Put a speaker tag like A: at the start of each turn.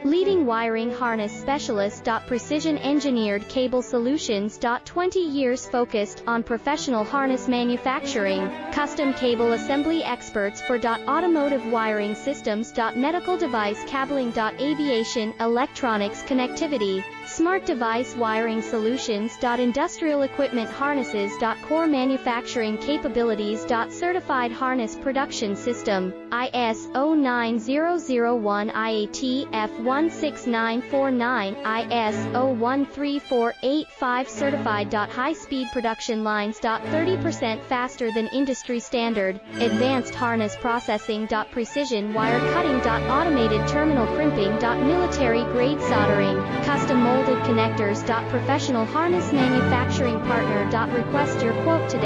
A: Leading wiring harness specialist. Precision engineered cable solutions. 20 years focused on professional harness manufacturing, custom cable assembly experts for automotive wiring systems. Medical device cabling. Aviation, electronics connectivity, smart device wiring solutions. Industrial equipment harnesses. Core manufacturing capabilities. Certified harness production system, ISO 9001 IATF 16949, ISO 13485 certified. High-speed production lines. 30% faster than industry standard, advanced harness processing. Precision wire cutting. Automated terminal crimping. Military-grade soldering, custom molded connectors. Professional harness manufacturing partner. Request your quote today.